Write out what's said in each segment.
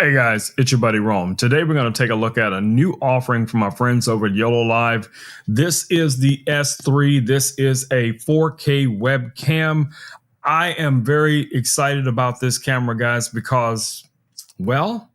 Hey guys, it's your buddy Rome. Today we're going to take a look at a new offering from our friends over at YoloLive. This is the S3. This is a 4K webcam. I am very excited about this camera, guys, because, well,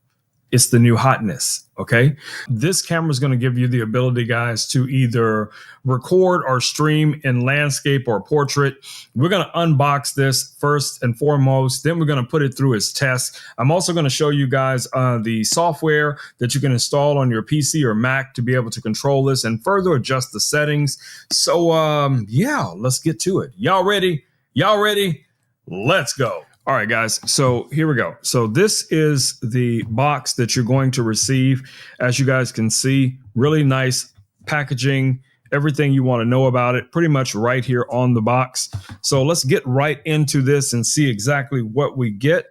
it's the new hotness, okay? This camera is going to give you the ability, guys, to either record or stream in landscape or portrait. We're going to unbox this first and foremost. Then we're going to put it through its test. I'm also going to show you guys the software that you can install on your PC or Mac to be able to control this and further adjust the settings. So, yeah, let's get to it. Y'all ready? Y'all ready? Let's go. All right, guys, so here we go. So this is the box that you're going to receive. As you guys can see, really nice packaging, everything you want to know about it, pretty much right here on the box. So let's get right into this and see exactly what we get.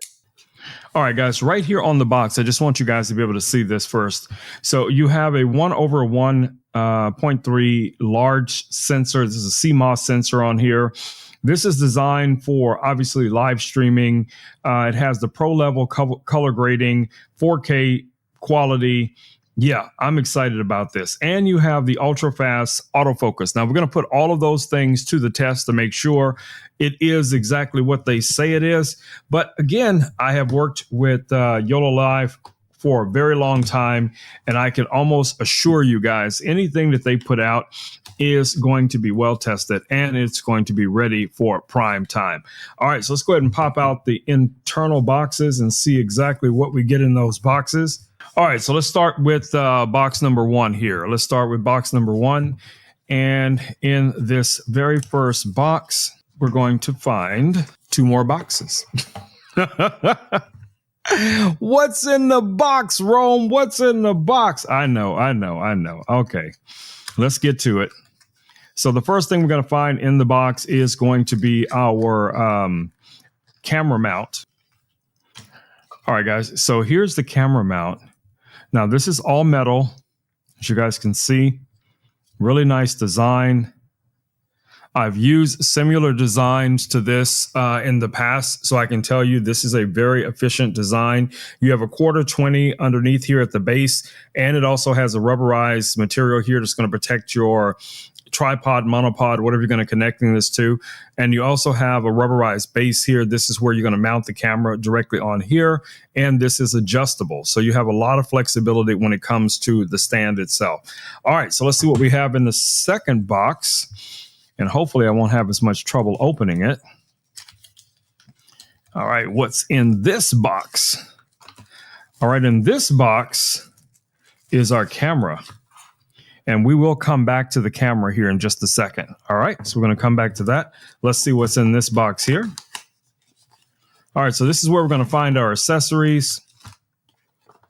All right, guys, right here on the box, I just want you guys to be able to see this first. So you have a 1/1.3 large sensor. This is a CMOS sensor on here. This is designed for, obviously, live streaming. It has the pro level color grading, 4K quality. Yeah, I'm excited about this. And you have the ultra fast autofocus. Now, we're going to put all of those things to the test to make sure it is exactly what they say it is. But again, I have worked with YoloLive for a very long time, and I can almost assure you guys, anything that they put out is going to be well tested and it's going to be ready for prime time. All right, so let's go ahead and pop out the internal boxes and see exactly what we get in those boxes. All right, so let's start with box number one here. Let's start with box number one. And in this very first box, we're going to find two more boxes. What's in the box, Rome? What's in the box? I know. Okay, let's get to it. So the first thing we're going to find in the box is going to be our camera mount. All right, guys. So here's the camera mount. Now, this is all metal, as you guys can see. Really nice design. I've used similar designs to this in the past, so I can tell you this is a very efficient design. You have a 1/4-20 underneath here at the base, and it also has a rubberized material here that's going to protect your tripod, monopod, whatever you're going to connecting this to. And you also have a rubberized base here. This is where you're going to mount the camera directly on here. And this is adjustable. So you have a lot of flexibility when it comes to the stand itself. All right, so let's see what we have in the second box. And hopefully I won't have as much trouble opening it. All right, what's in this box? All right, in this box is our camera. And we will come back to the camera here in just a second. All right, so we're going to come back to that. Let's see what's in this box here. All right, so this is where we're going to find our accessories,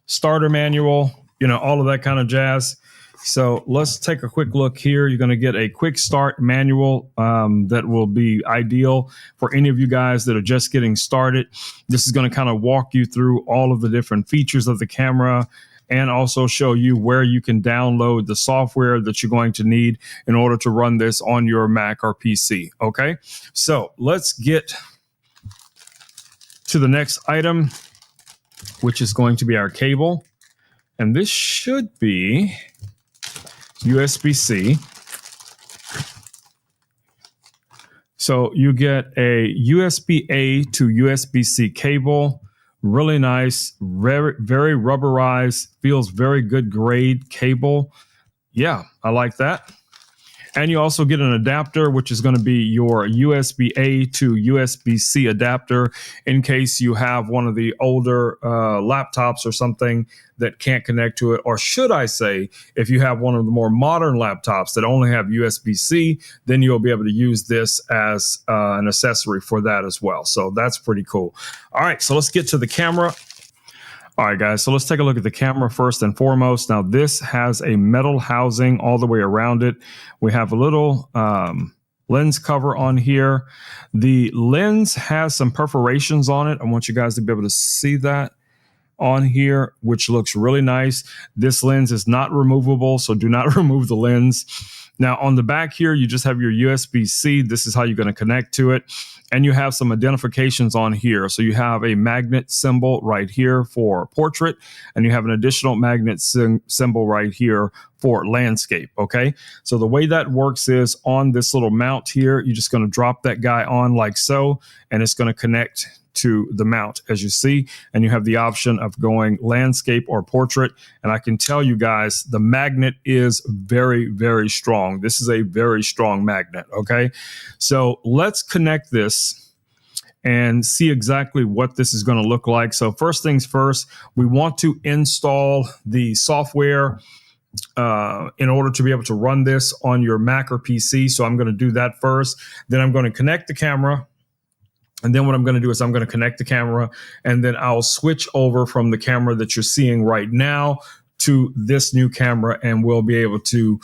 starter manual, all of that kind of jazz. So let's take a quick look here. You're going to get a quick start manual that will be ideal for any of you guys that are just getting started. This is going to kind of walk you through all of the different features of the camera, and also show you where you can download the software that you're going to need in order to run this on your Mac or PC, okay? So let's get to the next item, which is going to be our cable. And this should be USB-C. So you get a USB-A to USB-C cable. Really nice, very rubberized, feels very good grade cable. Yeah, I like that. And you also get an adapter, which is going to be your USB-A to USB-C adapter in case you have one of the older laptops or something that can't connect to it. Or should I say, if you have one of the more modern laptops that only have USB-C, then you'll be able to use this as an accessory for that as well. So that's pretty cool. All right, so let's get to the camera. All right, guys, so let's take a look at the camera first and foremost. Now, this has a metal housing all the way around it. We have a little lens cover on here. The lens has some perforations on it. I want you guys to be able to see that. on here, which looks really nice. This lens is not removable, so do not remove the lens. Now on the back here, you just have your USB-C. This is how you're going to connect to it. And you have some identifications on here. So you have a magnet symbol right here for portrait, and you have an additional magnet symbol right here for landscape. Okay. So the way that works is on this little mount here, you're just going to drop that guy on like so, and it's going to connect to the mount as you see, and you have the option of going landscape or portrait. And I can tell you guys, the magnet is very, very strong. This is a very strong magnet. Okay. So let's connect this and see exactly what this is going to look like. So first things first, we want to install the software in order to be able to run this on your Mac or PC. So I'm going to do that first. Then I'm going to connect the camera. And then what I'm going to do is I'm going to connect the camera, and then I'll switch over from the camera that you're seeing right now to this new camera, and we'll be able to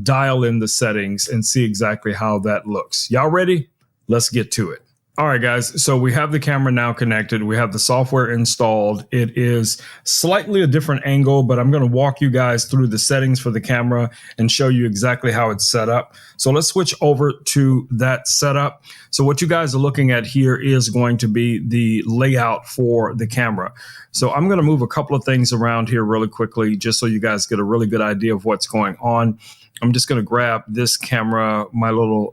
dial in the settings and see exactly how that looks. Y'all ready? Let's get to it. All right, guys. So we have the camera now connected. We have the software installed. It is slightly a different angle, but I'm going to walk you guys through the settings for the camera and show you exactly how it's set up. So let's switch over to that setup. So what you guys are looking at here is going to be the layout for the camera. So I'm going to move a couple of things around here really quickly, just so you guys get a really good idea of what's going on. I'm just going to grab this camera, my little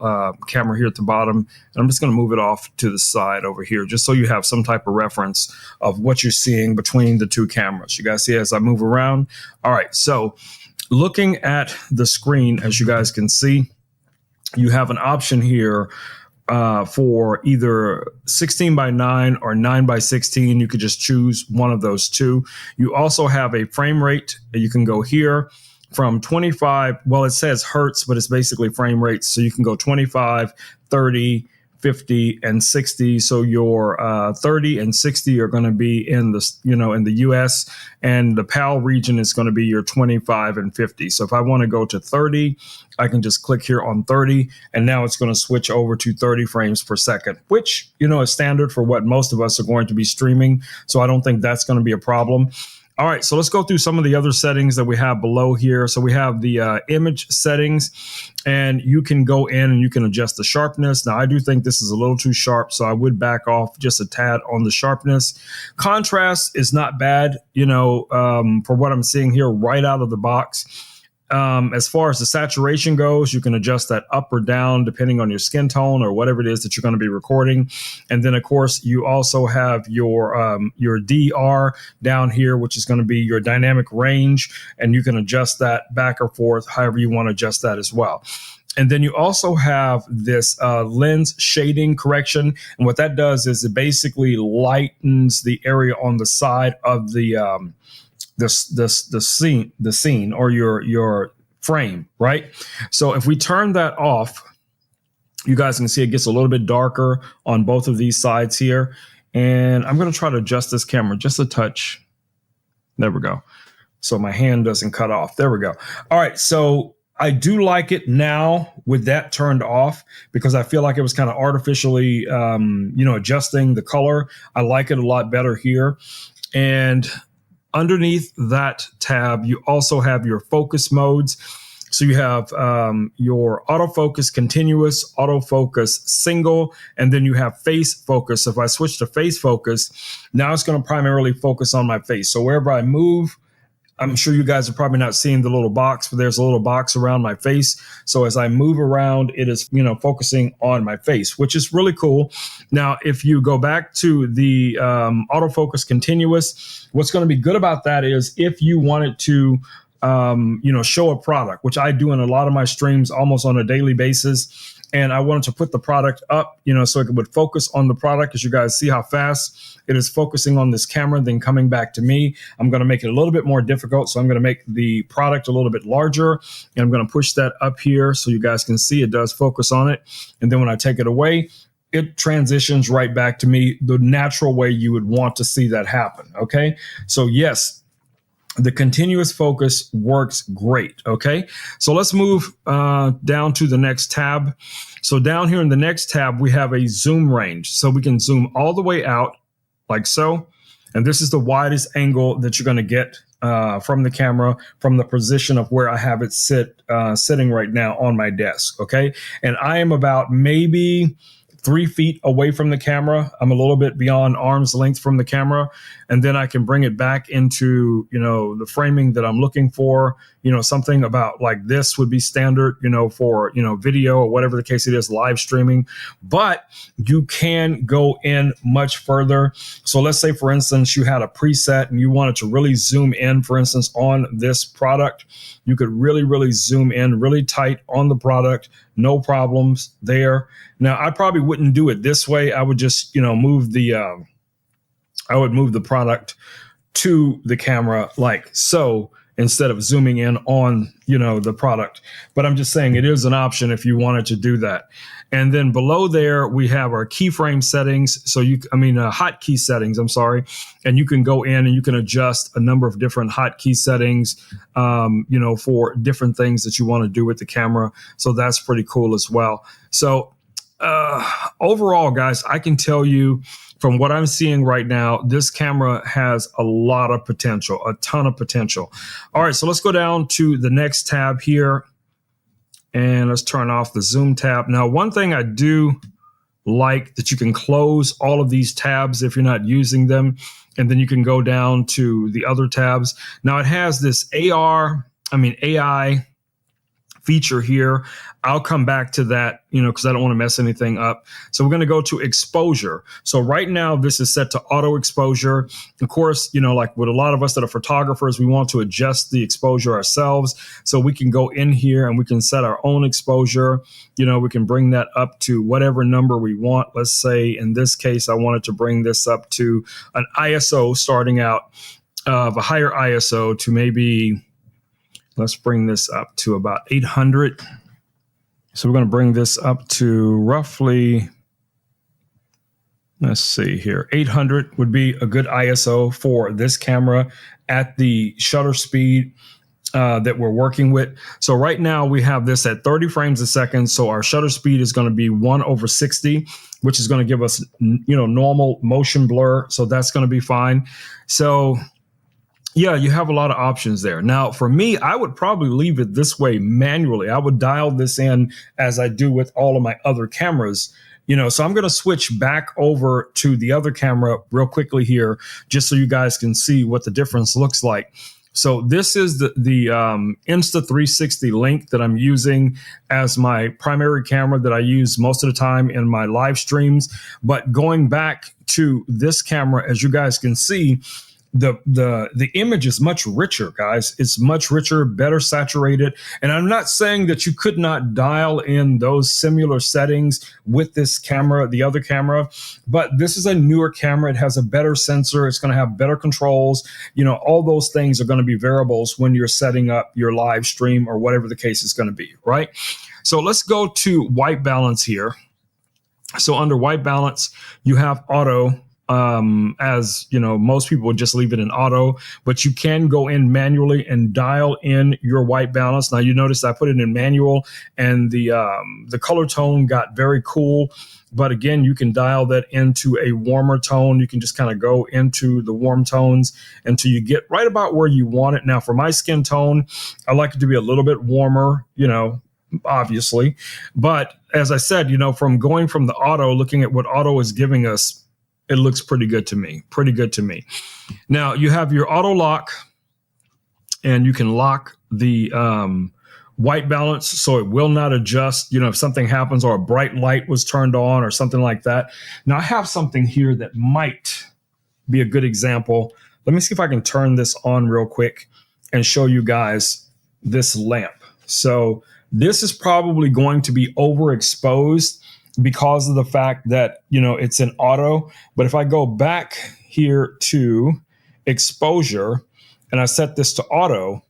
camera here at the bottom, and I'm just going to move it off to the side over here, just so you have some type of reference of what you're seeing between the two cameras. You guys see as I move around? All right, so looking at the screen, as you guys can see, you have an option here for either 16:9 or 9:16. You could just choose one of those two. You also have a frame rate. You can go here from 25, well, it says hertz, but it's basically frame rates. So you can go 25, 30, 50, and 60. So your 30 and 60 are going to be in the, in the US, and the PAL region is going to be your 25 and 50. So if I want to go to 30, I can just click here on 30, and now it's going to switch over to 30 frames per second, which, is standard for what most of us are going to be streaming. So I don't think that's going to be a problem. All right, so let's go through some of the other settings that we have below here. So we have the image settings, and you can go in and you can adjust the sharpness. Now, I do think this is a little too sharp, so I would back off just a tad on the sharpness. Contrast is not bad, for what I'm seeing here right out of the box. As far as the saturation goes, you can adjust that up or down depending on your skin tone or whatever it is that you're going to be recording. And then, of course, you also have your DR down here, which is going to be your dynamic range, and you can adjust that back or forth however you want to adjust that as well. And then you also have this lens shading correction. And what that does is it basically lightens the area on the side of the scene or your frame, right? So if we turn that off, you guys can see it gets a little bit darker on both of these sides here. And I'm going to try to adjust this camera just a touch. There we go. So my hand doesn't cut off. There we go. All right. So I do like it now with that turned off, because I feel like it was kind of artificially, adjusting the color. I like it a lot better here. And underneath that tab, you also have your focus modes. So you have your autofocus continuous, autofocus single, and then you have face focus. So if I switch to face focus, now it's going to primarily focus on my face. So wherever I move, I'm sure you guys are probably not seeing the little box, but there's a little box around my face. So as I move around, it is, focusing on my face, which is really cool. Now, if you go back to the autofocus continuous, what's going to be good about that is if you wanted to, show a product, which I do in a lot of my streams almost on a daily basis. And I wanted to put the product up, so it would focus on the product. As you guys see how fast it is focusing on this camera, then coming back to me. I'm going to make it a little bit more difficult. So I'm going to make the product a little bit larger, and I'm going to push that up here so you guys can see it does focus on it. And then when I take it away, it transitions right back to me the natural way you would want to see that happen. Okay. So yes, the continuous focus works great. Okay. So let's move down to the next tab. So down here in the next tab, we have a zoom range. So we can zoom all the way out like so. And this is the widest angle that you're going to get from the camera, from the position of where I have it sitting right now on my desk. Okay. And I am about maybe 3 feet away from the camera. I'm a little bit beyond arm's length from the camera. And then I can bring it back into, the framing that I'm looking for. Something about like this would be standard, for, video or whatever the case it is, live streaming. But you can go in much further. So let's say, for instance, you had a preset and you wanted to really zoom in, for instance, on this product. You could really, really zoom in really tight on the product. No problems there. Now, I probably wouldn't do it this way. I would just, move the product to the camera like so, instead of zooming in on, the product. But I'm just saying it is an option if you wanted to do that. And then below there, we have our keyframe settings. So hotkey settings, I'm sorry. And you can go in and you can adjust a number of different hotkey settings, for different things that you want to do with the camera. So that's pretty cool as well. So overall, guys, I can tell you from what I'm seeing right now, this camera has a lot of potential, a ton of potential. All right, so let's go down to the next tab here. And let's turn off the zoom tab. Now, one thing I do like that you can close all of these tabs if you're not using them, and then you can go down to the other tabs. Now, it has this AI feature here. I'll come back to that, because I don't want to mess anything up. So we're going to go to exposure. So right now, this is set to auto exposure. Of course, like with a lot of us that are photographers, we want to adjust the exposure ourselves. So we can go in here and we can set our own exposure. We can bring that up to whatever number we want. Let's say in this case, I wanted to bring this up to an ISO starting out of a higher ISO to maybe, let's bring this up to about 800. So we're going to bring this up to roughly, let's see here, 800 would be a good ISO for this camera at the shutter speed that we're working with. So right now we have this at 30 frames a second. So our shutter speed is going to be 1/60, which is going to give us, normal motion blur. So that's going to be fine. So yeah, you have a lot of options there. Now, for me, I would probably leave it this way manually. I would dial this in as I do with all of my other cameras. So I'm going to switch back over to the other camera real quickly here, just so you guys can see what the difference looks like. So this is the Insta360 Link that I'm using as my primary camera that I use most of the time in my live streams. But going back to this camera, as you guys can see, the image is much richer, guys. It's much richer, better saturated. And I'm not saying that you could not dial in those similar settings with this camera, the other camera, but this is a newer camera. It has a better sensor. It's going to have better controls. All those things are going to be variables when you're setting up your live stream or whatever the case is going to be, right? So let's go to white balance here. So under white balance, you have auto. As most people would just leave it in auto, but you can go in manually and dial in your white balance. Now you notice I put it in manual and the color tone got very cool. But again, you can dial that into a warmer tone. You can just kind of go into the warm tones until you get right about where you want it. Now for my skin tone, I like it to be a little bit warmer, obviously. But as I said, from going from the auto, looking at what auto is giving us, it looks pretty good to me. Now you have your auto lock, and you can lock the white balance so it will not adjust, if something happens or a bright light was turned on or something like that. Now I have something here that might be a good example. Let me see if I can turn this on real quick and show you guys this lamp. So this is probably going to be overexposed because of the fact that, it's in auto. But if I go back here to exposure and I set this to auto,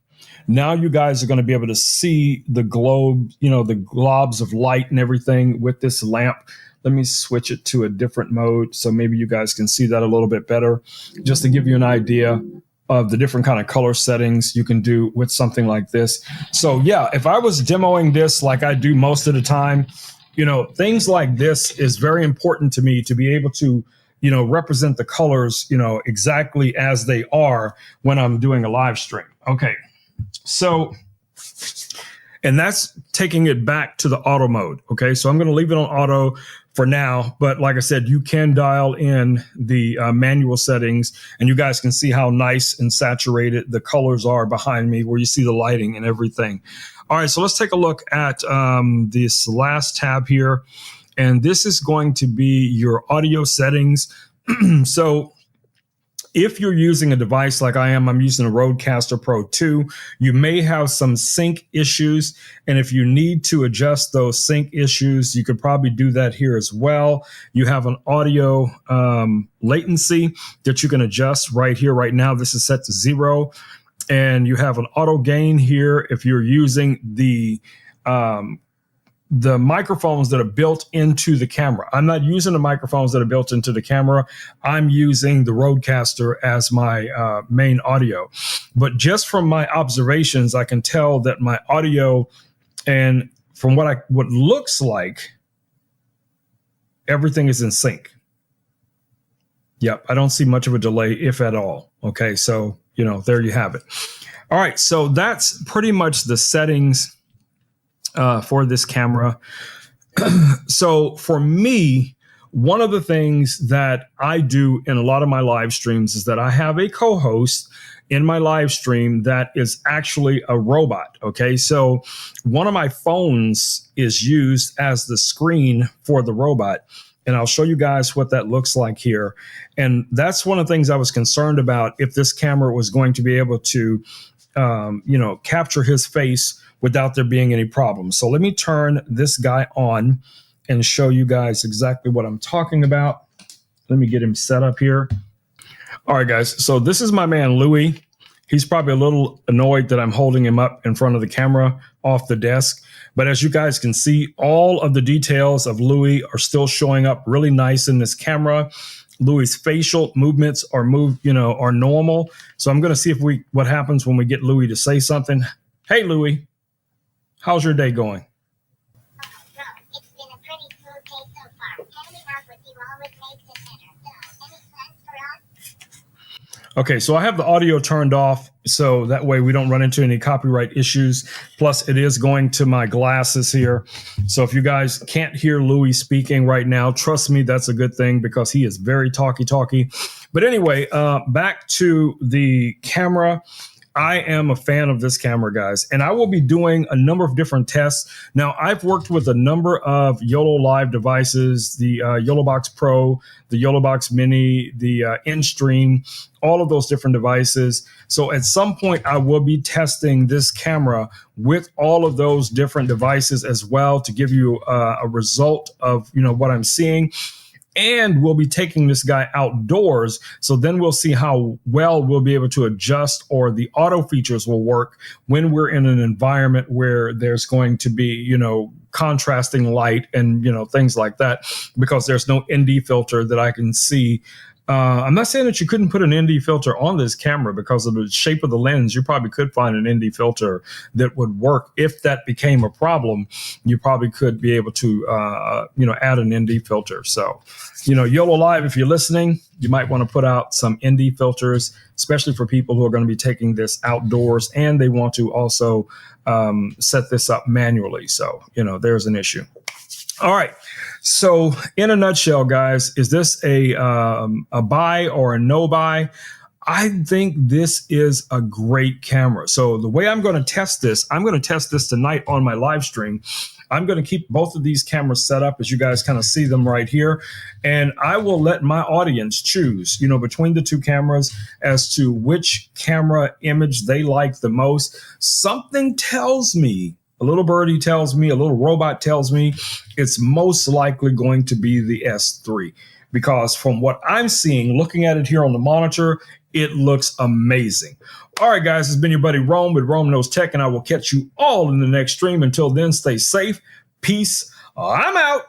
now you guys are going to be able to see the globe, the globs of light and everything with this lamp. Let me switch it to a different mode so maybe you guys can see that a little bit better, just to give you an idea of the different kind of color settings you can do with something like this. So yeah, if I was demoing this like I do most of the time, things like this is very important to me to be able to, represent the colors, exactly as they are when I'm doing a live stream. Okay. So, and that's taking it back to the auto mode. Okay. So I'm going to leave it on auto for now. But like I said, you can dial in the manual settings, and you guys can see how nice and saturated the colors are behind me, where you see the lighting and everything. All right. So let's take a look at this last tab here. And this is going to be your audio settings. So if you're using a device like I am, I'm using a Rodecaster Pro 2, you may have some sync issues. And if you need to adjust those sync issues, you could probably do that here as well. You have an audio latency that you can adjust right here. Right now, this is set to 0. And you have an auto gain here if you're using the microphones that are built into the camera. I'm not using the microphones that are built into the camera. I'm using the Rodecaster as my main audio. But just from my observations, I can tell that my audio, and from what looks like, everything is in sync. Yep, I don't see much of a delay, if at all. Okay, so, there you have it. All right, so that's pretty much the settings for this camera. So for me, one of the things that I do in a lot of my live streams is that I have a co-host in my live stream that is actually a robot. Okay. So one of my phones is used as the screen for the robot. And I'll show you guys what that looks like here. And that's one of the things I was concerned about, if this camera was going to be able to, capture his face without there being any problems. So let me turn this guy on and show you guys exactly what I'm talking about. Let me get him set up here. All right, guys. So this is my man, Louis. He's probably a little annoyed that I'm holding him up in front of the camera off the desk. But as you guys can see, all of the details of Louis are still showing up really nice in this camera. Louis's facial movements are normal. So I'm going to see what happens when we get Louis to say something. Hey, Louis, how's your day going? It's been a pretty smooth day so far. Hanging out with you always makes it better. So, any plans for us? Okay, so I have the audio turned off, so that way we don't run into any copyright issues. Plus, it is going to my glasses here. So if you guys can't hear Louis speaking right now, trust me, that's a good thing, because he is very talky. But anyway, back to the camera. I am a fan of this camera, guys, and I will be doing a number of different tests. Now, I've worked with a number of YOLO Live devices, the YoloBox Pro, the YoloBox Mini, the InStream, all of those different devices. So at some point, I will be testing this camera with all of those different devices as well, to give you a result of what I'm seeing. And we'll be taking this guy outdoors. So then we'll see how well we'll be able to adjust, or the auto features will work when we're in an environment where there's going to be, contrasting light and, things like that, because there's no ND filter that I can see. I'm not saying that you couldn't put an ND filter on this camera because of the shape of the lens. You probably could find an ND filter that would work. If that became a problem, you probably could be able to, add an ND filter. So, YOLO Live, if you're listening, you might want to put out some ND filters, especially for people who are going to be taking this outdoors and they want to also set this up manually. So, there's an issue. All right. So in a nutshell, guys, is this a buy or a no buy? I think this is a great camera. So the way I'm going to test this, tonight on my live stream. I'm going to keep both of these cameras set up as you guys kind of see them right here. And I will let my audience choose, between the two cameras as to which camera image they like the most. Something tells me, a little birdie tells me, a little robot tells me, it's most likely going to be the S3, because from what I'm seeing, looking at it here on the monitor, it looks amazing. All right, guys, it's been your buddy Rome with Rome Knows Tech, and I will catch you all in the next stream. Until then, stay safe. Peace. I'm out.